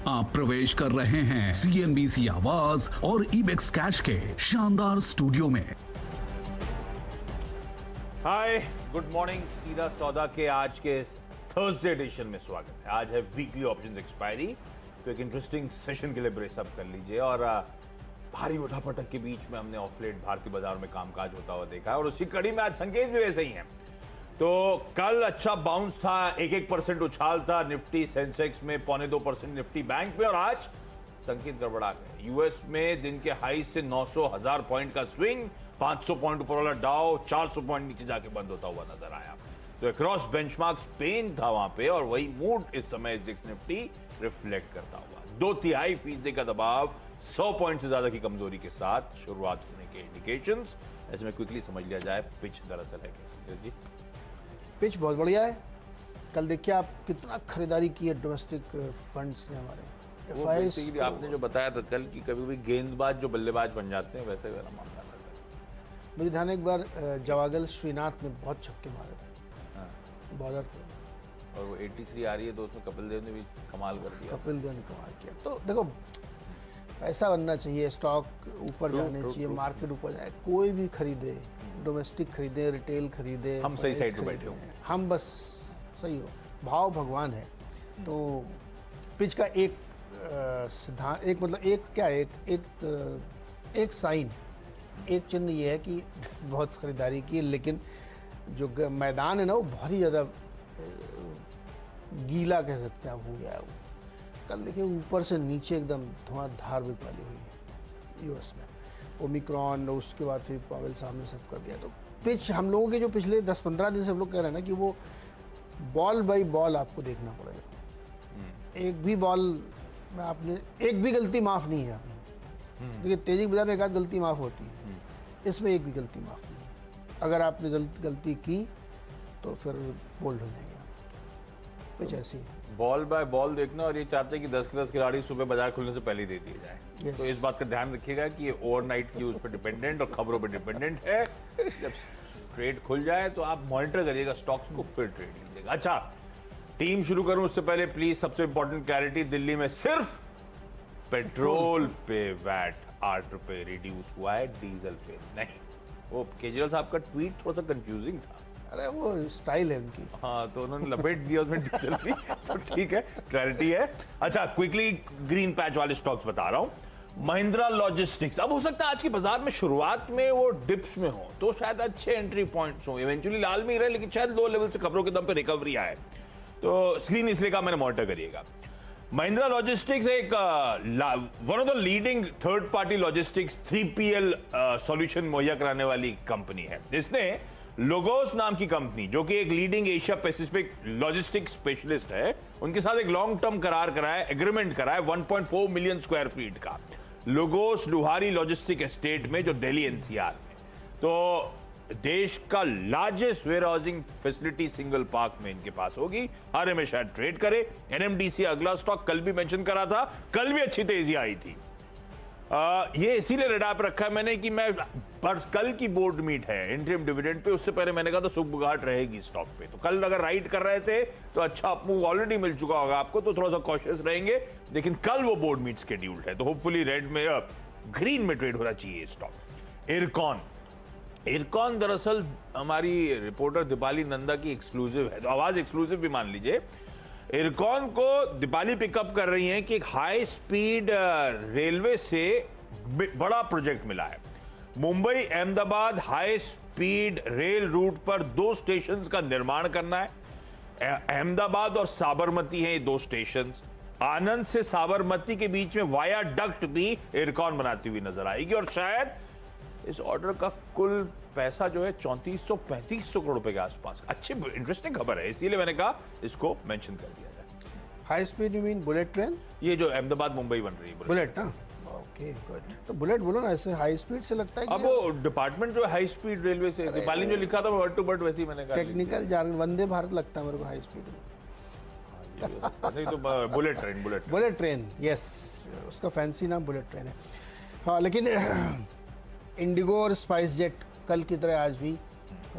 आप प्रवेश कर रहे हैं CNBC आवाज और इबेक्स कैश के शानदार स्टूडियो में। हाय, गुड मॉर्निंग। सीधा सौदा के आज के थर्सडे एडिशन में स्वागत है। आज है वीकली ऑप्शंस एक्सपायरी, तो एक इंटरेस्टिंग सेशन के लिए ब्रेस अप कर लीजिए। और भारी उठापटक के बीच में हमने ऑफ लेट भारतीय बाजार में कामकाज होता हुआ देखा है और उसी कड़ी में आज संकेत भी वैसे ही हैं। तो कल अच्छा बाउंस था, 1% उछाल था निफ्टी सेंसेक्स में, 2.25% निफ्टी बैंक में, और आज संकेत गड़बड़ा गए। यूएस में दिन के हाई से 900,000 पॉइंट का स्विंग, 500 पॉइंट ऊपर वाला डाउ 400 पॉइंट नीचे जाके बंद होता हुआ नजर आया। तो अक्रॉस बेंचमार्क पेन था वहां पे, और वही मूड इस समय सिक्स निफ्टी रिफ्लेक्ट करता हुआ 2/3% का दबाव, 100 पॉइंट से ज्यादा की कमजोरी के साथ शुरुआत होने के इंडिकेशंस। ऐसे में क्विकली समझ लिया जाए पिच दरअसल है कैसी जी। पिच बहुत बढ़िया है। कल देखिए आप कितना खरीदारी की है डोमेस्टिक फंड्स ने हमारे। FIIs आपने जो बताया था कल की, कभी भी गेंदबाज जो बल्लेबाज बन जाते हैं, वैसे मेरा मामला है। मुझे ध्यान एक बार जवागल श्रीनाथ ने बहुत छक्के मारे बॉलर थे, और वो 83 आ रही है, तो उसमें कपिल देव ने भी कमाल कर दिया। कपिल देव ने कमाल किया। तो देखो पैसा बनना चाहिए, स्टॉक ऊपर जाने चाहिए, मार्केट ऊपर जाए, कोई भी खरीदे, डोमेस्टिक खरीदे, रिटेल खरीदे, हम सही साइड पे बैठे हो, हम बस सही हो। भाव भगवान है। तो पिच का एक सिद्धांत, एक मतलब एक क्या एक साइन, एक चिन्ह ये है कि बहुत खरीदारी की, लेकिन जो मैदान है ना वो बहुत ही ज़्यादा गीला कह सकते हैं आप, हो गया है वो। कल देखिए ऊपर से नीचे एकदम धुआंधार बिक वाली हुई है यूएस में, ओमिक्रॉन, उसके बाद फिर पावेल साहब ने सब कर दिया। तो पिच हम लोगों के जो पिछले 10-15 दिन से हम लोग कह रहे हैं ना कि वो बॉल बाई बॉल आपको देखना पड़ेगा। एक भी बॉल में आपने एक भी गलती माफ़ नहीं है आपने। देखिए तेजी के बाजार में एक आध गलती माफ़ होती है, इसमें एक भी गलती माफ़ नहीं है। अगर आपने गलती की तो फिर बोल्ड हो जाएंगे आप। पिच ऐसी है, बॉल बाय बॉल देखना, और ये चाहते हैं कि 10 के 10 खिलाड़ी सुबह बाजार खुलने से पहले ही दे दिए जाए। Yes. तो इस बात का ध्यान रखिएगा कि ये ओवरनाइट की उस पर डिपेंडेंट और खबरों पर डिपेंडेंट है। जब ट्रेड खुल जाए तो आप मॉनिटर करिएगा स्टॉक्स को, फिर ट्रेड लीजिएगा। अच्छा, टीम शुरू करूं उससे पहले प्लीज सबसे इंपॉर्टेंट क्लैरिटी, दिल्ली में सिर्फ पेट्रोल पे वैट 8 रुपए रिड्यूस हुआ है, डीजल पे नहीं। वो केजरीवाल साहब का ट्वीट थोड़ा सा कंफ्यूजिंग था। अरे वो स्टाइल है उनकी। हाँ, तो उन्होंने लपेट दिया उसमें डीजल भी, तो ठीक है, क्लैरिटी है। अच्छा, क्विकली ग्रीन पैच वाले स्टॉक्स बता रहा हूं। महिंद्रा लॉजिस्टिक्स, अब हो सकता है आज की बाजार में शुरुआत में वो डिप्स में हो, तो शायद अच्छे एंट्री पॉइंट्स हो, इवेंचुअली लाल में ही रहे, लेकिन शायद लो लेवल से खबरों के दम पे रिकवरी आए। तो स्क्रीन इसलिए का मैंने मॉनिटर करिएगा। महिंद्रा लॉजिस्टिक्स एक one of the leading third party logistics 3PL solution मुहैया कराने वाली कंपनी है। इसने लोगोस नाम की कंपनी, जो कि एक leading Asia Pacific logistics specialist है, उनके साथ एक लॉन्ग टर्म करार कराया, एग्रीमेंट कराया 1.4 मिलियन स्क्वायर फीट का, लोगोस लुहारी लॉजिस्टिक एस्टेट में, जो दिल्ली NCR में। तो देश का largest warehousing facility single park में इनके पास होगी। हर में शायद ट्रेड करे। NMDC अगला स्टॉक कल भी मेंशन करा था, कल भी अच्छी तेजी आई थी। ये इसीलिए रेडा पर रखा है मैंने कि मैं पर कल की बोर्ड मीट है इंटरिम डिविडेंड पे, उससे पहले मैंने कहा तो सुगबुगाहट रहेगी स्टॉक पे। तो कल अगर राइट कर रहे थे तो अच्छा मूव ऑलरेडी मिल चुका होगा आपको, तो थोड़ा सा कॉशियस रहेंगे। लेकिन कल वो बोर्ड मीट शेड्यूल्ड है, तो होपफुली रेड में ग्रीन में ट्रेड होना चाहिए स्टॉक। इरकॉन दरअसल हमारी रिपोर्टर दीपाली नंदा की एक्सक्लूसिव है, तो आवाज एक्सक्लूसिव भी मान लीजिए। इरकॉन को दीपाली पिकअप कर रही हैं कि एक हाई स्पीड रेलवे से बड़ा प्रोजेक्ट मिला है। Mumbai Ahmedabad high speed rail route पर 2 स्टेशंस का निर्माण करना है। अहमदाबाद और साबरमती हैं ये 2 स्टेशंस। आनंद से साबरमती के बीच में वाया डक्ट भी इरकॉन बनाती हुई नजर आएगी, और शायद इस ऑर्डर का कुल पैसा जो है 3400-3500 करोड़ रुपए के आसपास। अच्छी इंटरेस्टिंग खबर है, इसीलिए मैंने कहा इसको मेंशन कर दिया जाए। High speed you mean bullet train? ये जो अहमदाबाद मुंबई बन रही है बुलेट ना, ओके गुड। तो बुलेट बोलो ना, ऐसे हाई स्पीड से लगता है कि अब वो डिपार्टमेंट जो हाई स्पीड रेलवे से, दीपाली जो लिखा था वर्ड टू वर्ड वैसे ही मैंने कहा। टेक्निकल जार्गन वंदे भारत लगता है मेरे को हाई स्पीड में। नहीं तो बुलेट ट्रेन यस, उसका फैंसी नाम बुलेट ट्रेन है। हाँ, लेकिन इंडिगो और स्पाइस जेट कल की तरह आज भी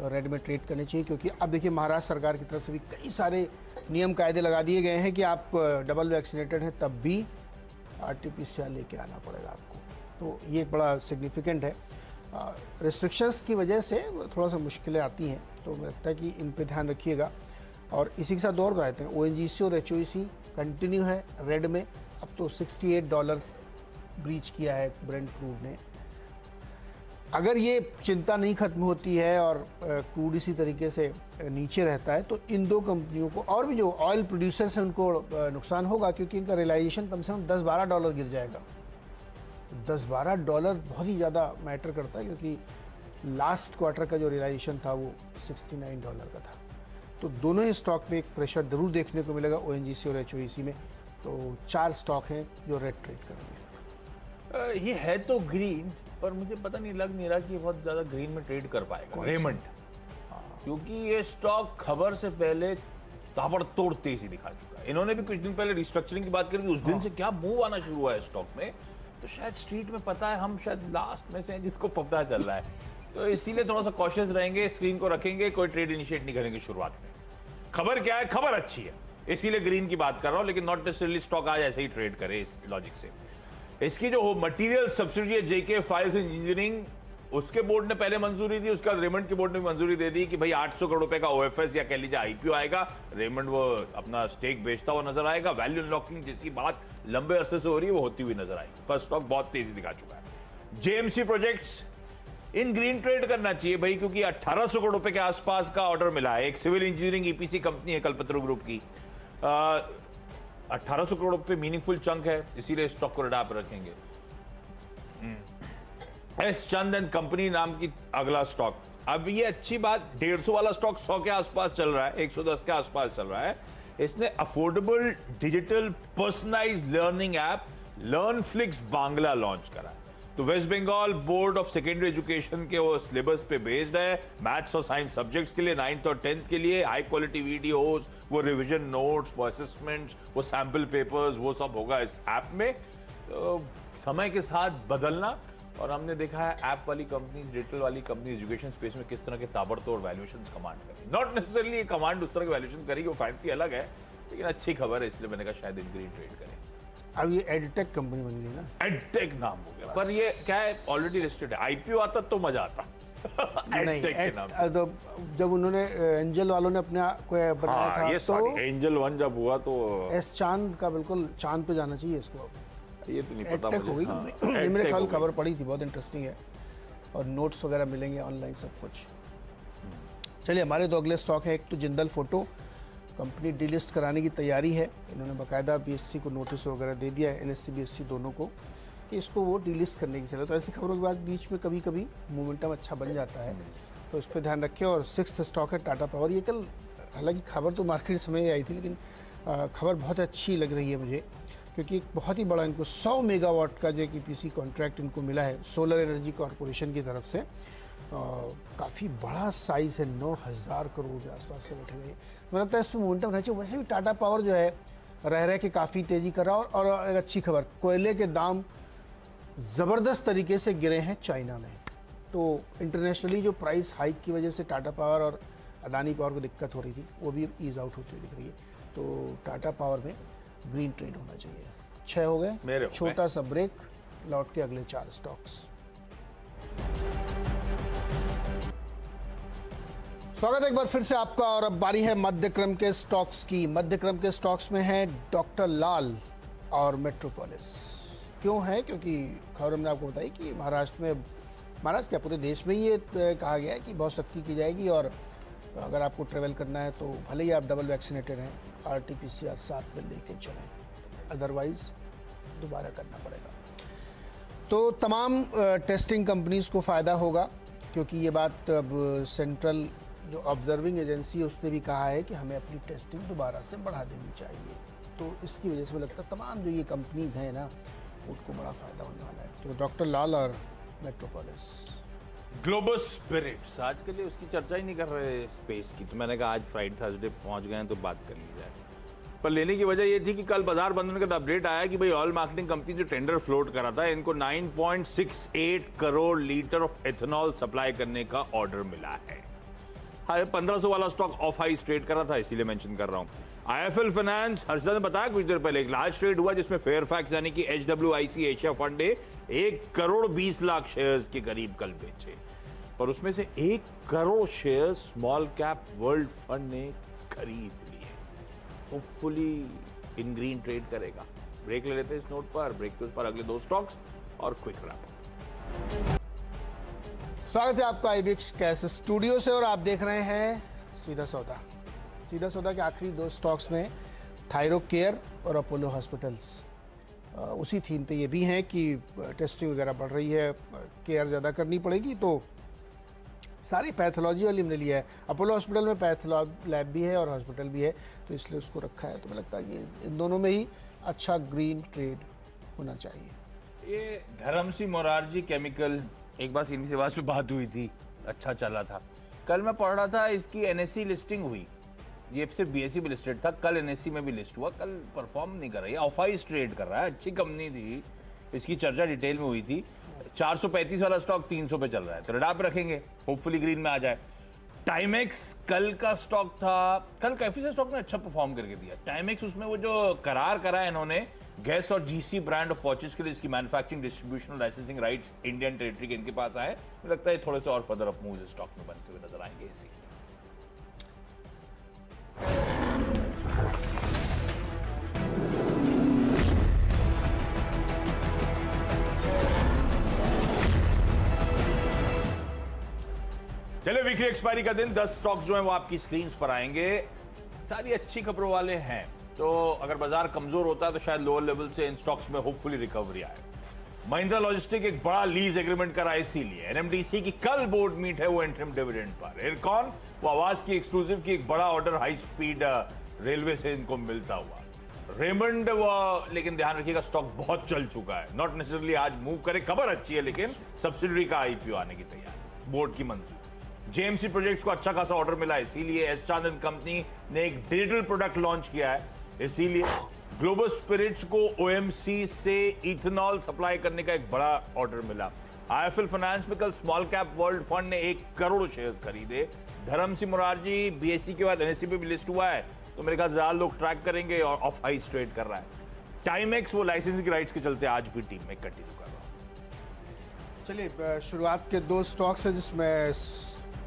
रेड में ट्रेड करने चाहिए, क्योंकि अब देखिए महाराष्ट्र सरकार की तरफ से भी कई सारे नियम कायदे लगा दिए गए हैं कि आप डबल वैक्सीनेटेड हैं तब भी RT-PCR लेके आना पड़ेगा आपको। तो ये एक बड़ा सिग्निफिकेंट है। रिस्ट्रिक्शंस की वजह से थोड़ा सा मुश्किलें आती हैं, तो मुझे लगता है कि इन पे ध्यान रखिएगा। और इसी के साथ और बताते हैं, ONGC और HOEC कंटिन्यू है रेड में। अब तो $68 ब्रीच किया है ब्रेंट क्रूड ने। अगर ये चिंता नहीं खत्म होती है और क्रूड इसी तरीके से नीचे रहता है, तो इन दो कंपनियों को और भी जो ऑयल प्रोड्यूसर्स हैं उनको नुकसान होगा, क्योंकि इनका रियलाइजेशन कम से कम $10-12 गिर जाएगा। $10-12 बहुत ही ज़्यादा मैटर करता है, क्योंकि लास्ट क्वार्टर का जो रियलाइजेशन था वो $69 का था। तो दोनों ही स्टॉक में एक प्रेशर जरूर देखने को मिलेगा, ONGC और HOEC में। तो 4 स्टॉक हैं जो रेड ट्रेड करेंगे। ये है तो ग्रीन, पर मुझे पता नहीं लग नहीं रहा कि ये बहुत ज्यादा ग्रीन में ट्रेड कर पाएगा रेमंड, क्योंकि ये स्टॉक खबर से पहले ताबड़तोड़ तेजी दिखा चुका है। इन्होंने भी कुछ दिन पहले रिस्ट्रक्चरिंग की बात करी थी, उस दिन से क्या मूव आना शुरू हुआ है स्टॉक में, तो शायद स्ट्रीट में पता है, हम शायद लास्ट में से हैं जिसको पता चल रहा है, तो इसीलिए थोड़ा सा कॉशियस रहेंगे, स्क्रीन को रखेंगे, कोई ट्रेड इनिशिएट नहीं करेंगे शुरुआत में। खबर क्या है? खबर अच्छी है, इसीलिए ग्रीन की बात कर रहा हूं, लेकिन नॉट नेसेसरली स्टॉक आज ऐसे ही ट्रेड करे इस लॉजिक से। इसकी जो material subsidy JK files engineering, उसके बोर्ड ने पहले मंजूरी दी, उसका रेमंड के बोर्ड ने मंजूरी दे दी कि भाई 800 करोड़ रुपए का OFS या कह लीजिए IPO आएगा, रेमंड वो अपना स्टेक बेचता हुआ नजर आएगा। वैल्यू अनलॉकिंग जिसकी बात लंबे अरसे से हो रही है वो होती हुई नजर आएगी, पर स्टॉक बहुत तेजी दिखा चुका है। JMC projects in green trade करना चाहिए भाई, क्योंकि 1800 करोड़ रुपए के आसपास का ऑर्डर मिला है। एक सिविल इंजीनियरिंग EPC कंपनी है कल्पतरु ग्रुप की, 1800 करोड़ रुपए मीनिंगफुल चंक है, इसीलिए स्टॉक को रडार पर रखेंगे। S चंद एंड कंपनी नाम की अगला स्टॉक, अब ये अच्छी बात, 150 वाला स्टॉक 100 के आसपास चल रहा है, 110 के आसपास चल रहा है। इसने affordable digital personalised learning app Learnflix Bangla launch करा है। तो West Bengal board of secondary education के वो सिलेबस पे बेस्ड है, मैथ्स और साइंस सब्जेक्ट्स के लिए, 9th और 10th के लिए हाई क्वालिटी वीडियोस, वो रिवीजन नोट्स, वो असेसमेंट्स, वो सैंपल पेपर्स, वो सब होगा इस ऐप में। तो समय के साथ बदलना, और हमने देखा है ऐप वाली कंपनी, डिजिटल वाली कंपनी एजुकेशन स्पेस में किस तरह के ताबड़तोड़ वैल्यूएशंस कमांड करेगी। नॉट नेसेसरली कमांड उस तरह के वैल्यूएशन करेगी, वो फैंसी अलग है, लेकिन अच्छी खबर है, इसलिए मैंने कहा शायद इन ग्रीन ट्रेड करें। अब ये एडटेक कंपनी बन गई ना, एडटेक नाम हो गया, पर ये क्या है, ऑलरेडी लिस्टेड है। IPO आता तो मजा आता। नहीं, एडटेक के नाम से। तो जब उन्होंने एंजल वालों ने अपने को बनाया था, ये तो एंजल 1 जब हुआ तो S चांद का बिल्कुल चांद पे जाना चाहिए इसको। ये तो नहीं पता एडटेक हो गई मुझे। कंपनी। ये मेरे ख्याल खबर पड़ी थी, बहुत इंटरेस्टिंग है, और नोट्स वगैरह मिलेंगे ऑनलाइन सब कुछ। चलिए हमारे 2 अगले स्टॉक है। एक तो जिंदल फोटो कंपनी डीलिस्ट कराने की तैयारी है, इन्होंने बाकायदा BSE को नोटिस वगैरह दे दिया है, NSE BSE दोनों को, कि इसको वो डीलिस्ट करने की चले। तो ऐसी खबरों के बाद बीच में कभी कभी मोमेंटम अच्छा बन जाता है, तो इस पर ध्यान रखें। और 6th स्टॉक है टाटा पावर। ये कल हालांकि खबर तो मार्केट समय आई थी, लेकिन खबर बहुत अच्छी लग रही है मुझे, क्योंकि एक बहुत ही बड़ा इनको 100 मेगावाट का जो एक EPC कॉन्ट्रैक्ट इनको मिला है सोलर एनर्जी कॉरपोरेशन की तरफ से। काफ़ी बड़ा साइज़ है, 9000 करोड़ के आसपास का बैठे गए। मुझे लगता है इस पर मोमेंटम रहना चाहिए। वैसे भी टाटा पावर जो है रह के काफ़ी तेज़ी कर रहा है। और एक अच्छी खबर, कोयले के दाम ज़बरदस्त तरीके से गिरे हैं चाइना में। तो इंटरनेशनली जो प्राइस हाइक की वजह से टाटा पावर और अदानी पावर को दिक्कत हो रही थी, वो भी ईज आउट होती हुई दिख रही है। तो टाटा पावर में ग्रीन ट्रेड होना चाहिए। 6 हो गए, छोटा सा ब्रेक, लौट के अगले 4 स्टॉक्स। स्वागत है एक बार फिर से आपका, और अब बारी है मध्यक्रम के स्टॉक्स की। मध्यक्रम के स्टॉक्स में है डॉक्टर लाल और मेट्रोपोलिस। क्यों है? क्योंकि खबर हमने आपको बताई कि महाराष्ट्र क्या पूरे देश में ये कहा गया है कि बहुत सख्ती की जाएगी, और अगर आपको ट्रेवल करना है तो भले ही आप डबल वैक्सीनेटेड हैं, RT-PCR साथ में लेके चलें, अदरवाइज दोबारा करना पड़ेगा। तो तमाम टेस्टिंग कंपनीज को फ़ायदा होगा, क्योंकि ये बात अब सेंट्रल जो ऑब्जर्विंग एजेंसी है उसने भी कहा है कि हमें अपनी टेस्टिंग दोबारा से बढ़ा देनी चाहिए। तो इसकी वजह से मुझे लगता है तमाम जो ये कंपनीज हैं ना, उनको बड़ा फ़ायदा होने वाला है। तो डॉक्टर लाल और मेट्रोपोलिस। ग्लोबल स्पिरिट्स आज के लिए उसकी चर्चा ही नहीं कर रहे स्पेस की, तो मैंने कहा आज फ्राइडे थर्सडे पहुंच गए हैं तो बात कर ली जाए। पर लेने की वजह ये थी कि कल बाजार बंद होने का अपडेट आया कि भाई ऑयल मार्केटिंग कंपनी जो टेंडर फ्लोट करा था, इनको 9.68 crore litre of ethanol supply करने का ऑर्डर मिला है। हाई 1500 वाला स्टॉक ऑफ हाई ट्रेड कर रहा था, इसीलिए मेंशन कर रहा हूं। आईएफएल फाइनेंस, हर्षदा ने बताया कुछ देर पहले, एक लार्ज ट्रेड हुआ जिसमें फेयरफैक्स यानी कि HWIC एशिया फंड ने 1 करोड़ 20 लाख शेयर्स के करीब कल बेचे, और उसमें से 1 crore share small cap world fund ने खरीद लिए। होपफुली इन ग्रीन ट्रेड करेगा। ब्रेक ले लेते हैं इस नोट पर, ब्रेक के उस पर अगले 2 स्टॉक्स और क्विक रैप। स्वागत है आपका IBX कैश स्टूडियो से और आप देख रहे हैं सीधा सौदा। सीधा सौदा के आखिरी 2 स्टॉक्स में थायरो केयर और अपोलो हॉस्पिटल्स उसी थीम पे ये भी हैं कि टेस्टिंग वगैरह बढ़ रही है, केयर ज़्यादा करनी पड़ेगी, तो सारी पैथोलॉजी वाली हमने लिया है। अपोलो हॉस्पिटल में पैथोलॉजी लैब भी है और हॉस्पिटल भी है, तो इसलिए उसको रखा है। तो मुझे लगता है कि इन दोनों में ही अच्छा ग्रीन ट्रेड होना चाहिए। ये धर्मसी मोरारजी केमिकल, एक बार सीनी सेवास पे बात हुई थी, अच्छा चला था। कल मैं पढ़ रहा था इसकी NSE लिस्टिंग हुई, ये सिर्फ BSE भी लिस्टेड था, कल NSE में भी लिस्ट हुआ। कल परफॉर्म नहीं कर रही है, ऑफ हाइस ट्रेड कर रहा है, अच्छी कंपनी थी, इसकी चर्चा डिटेल में हुई थी। 435 वाला स्टॉक 300 पे चल रहा है, तो रेडा पे रखेंगे, होपफुली ग्रीन में आ जाए। टाइमेक्स कल का स्टॉक था, कल काफी से स्टॉक ने अच्छा परफॉर्म करके दिया। टाइमेक्स, उसमें वो जो करार करा है इन्होंने गैस और GC ब्रांड ऑफ वॉचेस के लिए, इसकी मैन्युफैक्चरिंग, डिस्ट्रीब्यूशन और लाइसेंसिंग राइट्स इंडियन टेरिटरी के इनके पास आए, मुझे लगता है थोड़े से और फर्दर अप मूव्स स्टॉक में बनते हुए नजर आएंगे इसी। चलिए, वीकली एक्सपायरी का दिन, 10 स्टॉक्स जो हैं वो आपकी स्क्रीन्स पर आएंगे। सारी अच्छी खबरों वाले हैं, तो अगर बाजार कमजोर होता है तो शायद लोअर लेवल से इन स्टॉक्स में होपफुली रिकवरी आए। महिंद्रा लॉजिस्टिक एक बड़ा लीज एग्रीमेंट करा, इसीलिए NMDC की कल बोर्ड मीट है वो इंटरिम डिविडेंड पर। इरकॉन, वो आवाज की एक्सक्लूसिव की एक बड़ा ऑर्डर हाई स्पीड रेलवे से इनको मिलता हुआ। रेमंड, वो लेकिन ध्यान रखिएगा स्टॉक बहुत चल चुका है, नॉट नेसेसरली आज मूव करे, खबर अच्छी है लेकिन सब्सिडरी का IPO आने की तैयारी, बोर्ड की मंजूरी। JMC प्रोजेक्ट्स को अच्छा खासा ऑर्डर मिला, इसीलिए एस चांद एंड कंपनी ने एक डिजिटल प्रोडक्ट लॉन्च किया है, इसीलिए ग्लोबल स्पिरिट्स को OMC से इथेनॉल सप्लाई करने का एक बड़ा ऑर्डर मिला। IIFL फाइनेंस में कल स्मॉल कैप वर्ल्ड फंड ने 1 करोड़ शेयर्स खरीदे। धर्मसी मोरारजी BSE के बाद NSE पे भी लिस्ट हुआ है, तो मेरे ख्याल ज्यादा लोग ट्रैक करेंगे और ऑफ हाई ट्रेड कर रहा है। टाइमेक्स, वो लाइसेंसिंग राइट्स के चलते आज भी टीम में कंटिन्यू कर रहा है। चलिए, शुरुआत के 2 स्टॉक्स हैं जिसमें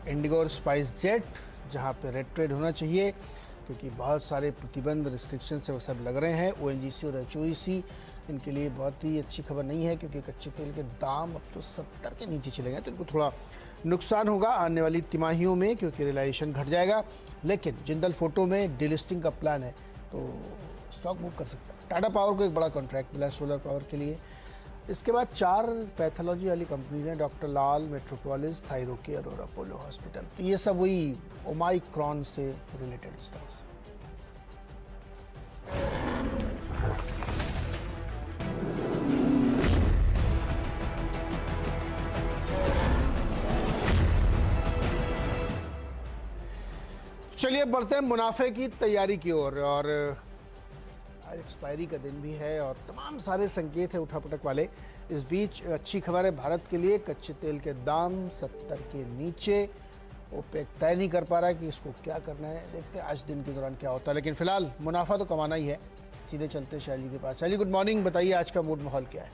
इंडिगो और स्पाइस जेट, जहाँ पे रेड ट्रेड होना चाहिए क्योंकि बहुत सारे प्रतिबंध, रिस्ट्रिक्शन से वो सब लग रहे हैं। ONGC और HOEC इनके लिए बहुत ही अच्छी खबर नहीं है क्योंकि कच्चे तेल के दाम अब तो 70 के नीचे चले गए, तो इनको थोड़ा नुकसान होगा आने वाली तिमाहियों में क्योंकि रिलाइजेशन घट जाएगा। लेकिन जिंदल फोटो में डिलिस्टिंग का प्लान है तो स्टॉक मूव कर सकता है। टाटा पावर को एक बड़ा कॉन्ट्रैक्ट मिला है सोलर पावर के लिए। इसके बाद 4 पैथोलॉजी वाली कंपनीज हैं, डॉक्टर लाल, मेट्रोपोलिस, थायरो केयर और अपोलो हॉस्पिटल। तो ये सब वही ओमाइक्रॉन से रिलेटेड स्टॉक्स। चलिए बढ़ते हैं मुनाफे की तैयारी की ओर। और आज एक्सपायरी का दिन भी है और तमाम सारे संकेत है उठापटक वाले। इस बीच अच्छी खबर है भारत के लिए, कच्चे तेल के दाम 70 के नीचे। ओपेक तय नहीं कर पा रहा है कि इसको क्या करना है, देखते हैं आज दिन के दौरान क्या होता है, लेकिन फिलहाल मुनाफा तो कमाना ही है। सीधे चलते हैं शैली के पास। शैली, गुड मॉर्निंग, बताइए आज का मूड माहौल क्या है?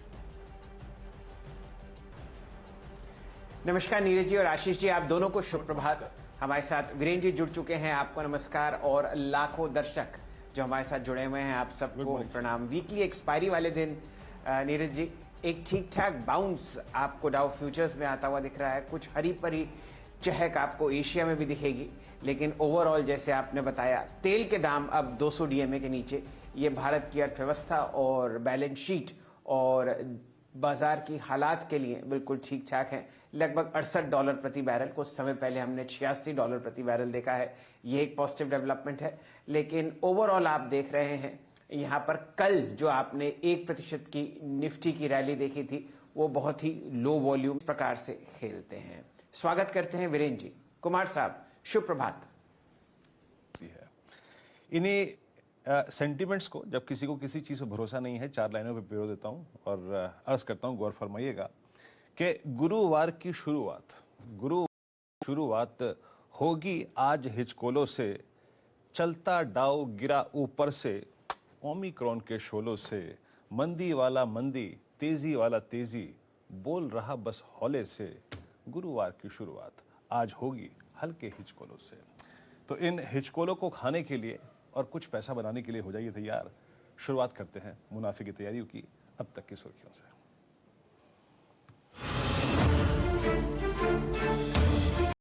नमस्कार नीरज जी और आशीष जी, आप दोनों को शुभ प्रभात। हमारे साथ वीरेंद्र जी जुड़ चुके हैं, आपको नमस्कार। और लाखों दर्शक जो हमारे साथ जुड़े हुए हैं, आप सबको प्रणाम। वीकली एक्सपायरी वाले दिन नीरज जी एक ठीक ठाक बाउंस आपको डाउ फ्यूचर्स में आता हुआ दिख रहा है। कुछ हरी परी चहक आपको एशिया में भी दिखेगी, लेकिन ओवरऑल जैसे आपने बताया तेल के दाम अब 200 DMA के नीचे। ये भारत की अर्थव्यवस्था और बैलेंस शीट और बाजार की हालात के लिए बिल्कुल ठीक ठाक है। लगभग $68 प्रति बैरल, कुछ समय पहले हमने $86 प्रति बैरल देखा है। ये एक पॉजिटिव डेवलपमेंट है, लेकिन ओवरऑल आप देख रहे हैं यहाँ पर कल जो आपने 1% की निफ्टी की रैली देखी थी वो बहुत ही लो वॉल्यूम प्रकार से खेलते हैं। स्वागत करते हैं वीरेंद्र जी। कुमार साहब, शुभ प्रभात। इन्हीं सेंटिमेंट्स को, जब किसी को किसी चीज़ पर भरोसा नहीं है, 4 लाइनों पे पिरो देता हूँ और अर्ज करता हूँ, गौर फरमाइएगा कि गुरुवार की शुरुआत होगी आज हिचकोलों से, चलता डाउ गिरा ऊपर से, ओमिक्रॉन के शोलों से, मंदी वाला मंदी, तेजी वाला तेजी, बोल रहा बस हौले से, गुरुवार की शुरुआत आज होगी हल्के हिचकोलों से। तो इन हिचकोलों को खाने के लिए और कुछ पैसा बनाने के लिए हो जाइए तैयार। शुरुआत करते हैं मुनाफे की तैयारियों की अब तक की सुर्खियों से।